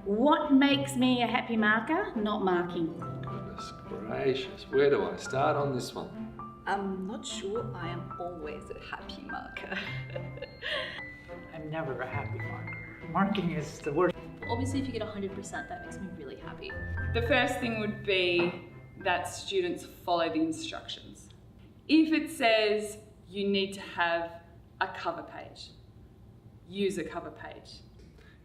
What makes me a happy marker? Not marking. Goodness gracious, where do I start on this one? I'm not sure I am always a happy marker. I'm never a happy marker. Marking is the worst. Obviously, if you get 100%, that makes me really happy. The first thing would be that students follow the instructions. If it says you need to have a cover page, use a cover page.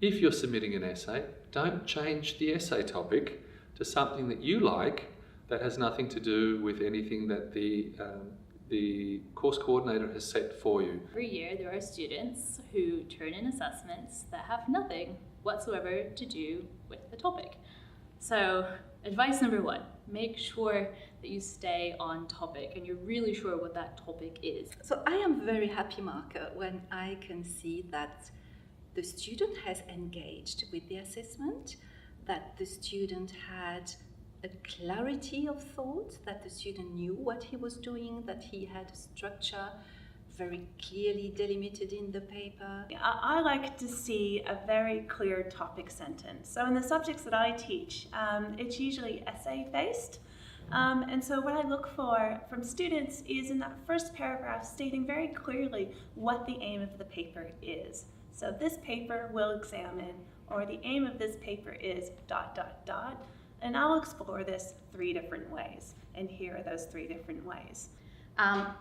If you're submitting an essay, don't change the essay topic to something that you like that has nothing to do with anything that the course coordinator has set for you. Every year there are students who turn in assessments that have nothing whatsoever to do with the topic. So advice number one, make sure that you stay on topic and you're really sure what that topic is. So I am very happy marker when I can see that the student has engaged with the assessment, that the student had a clarity of thought, that the student knew what he was doing, that he had a structure very clearly delimited in the paper. I like to see a very clear topic sentence. So in the subjects that I teach, it's usually essay-based. And so what I look for from students is in that first paragraph stating very clearly what the aim of the paper is. So this paper will examine, or the aim of this paper is ... And I'll explore this 3 different ways. And here are those 3 different ways.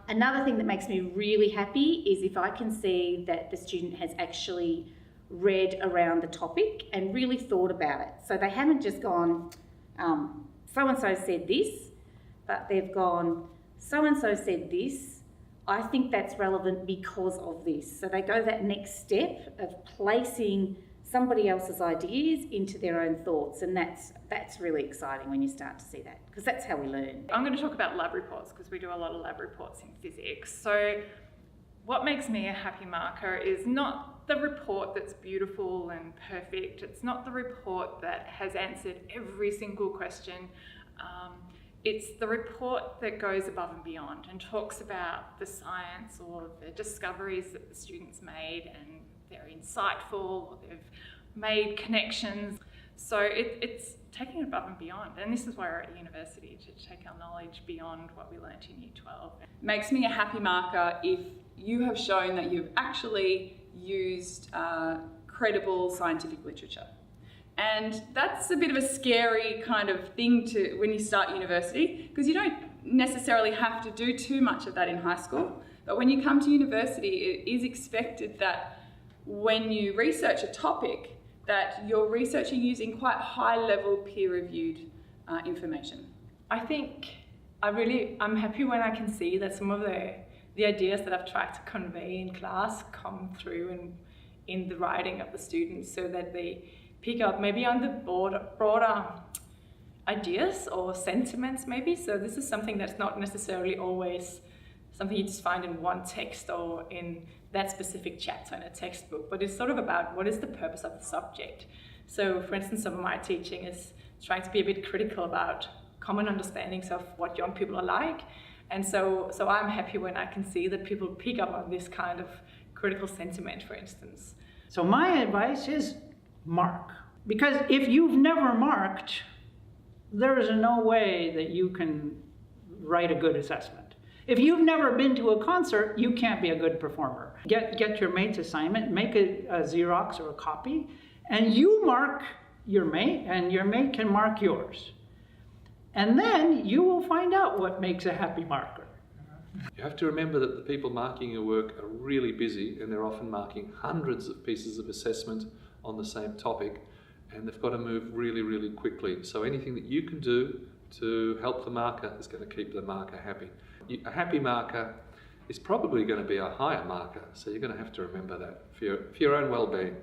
Another thing that makes me really happy is if I can see that the student has actually read around the topic and really thought about it. So they haven't just gone, so-and-so said this, but they've gone, so-and-so said this, I think that's relevant because of this. So they go that next step of placing somebody else's ideas into their own thoughts, and that's really exciting when you start to see that, because that's how we learn. I'm going to talk about lab reports because we do a lot of lab reports in physics. So what makes me a happy marker is not the report that's beautiful and perfect. It's not the report that has answered every single question. It's the report that goes above and beyond and talks about the science or the discoveries that the students made, and they're insightful, or they've made connections. So it's taking it above and beyond, and this is why we're at university, to take our knowledge beyond what we learnt in Year 12. It makes me a happy marker if you have shown that you've actually used credible scientific literature. And that's a bit of a scary kind of thing to when you start university, because you don't necessarily have to do too much of that in high school. But when you come to university, it is expected that when you research a topic, that you're researching using quite high-level peer-reviewed information. I think I'm happy when I can see that some of the ideas that I've tried to convey in class come through in the writing of the students, so that they pick up maybe on the broader ideas or sentiments maybe. So this is something that's not necessarily always something you just find in one text or in that specific chapter in a textbook, but it's sort of about what is the purpose of the subject. So for instance, some of my teaching is trying to be a bit critical about common understandings of what young people are like. And so I'm happy when I can see that people pick up on this kind of critical sentiment, for instance. So my advice is mark. Because if you've never marked, there is no way that you can write a good assessment. If you've never been to a concert, you can't be a good performer. Get your mate's assignment, make a Xerox or a copy, and you mark your mate, and your mate can mark yours. And then you will find out what makes a happy marker. You have to remember that the people marking your work are really busy, and they're often marking hundreds of pieces of assessment on the same topic, and they've got to move really, really quickly. So anything that you can do to help the marker is going to keep the marker happy. A happy marker is probably going to be a higher marker, so you're going to have to remember that for your own well-being.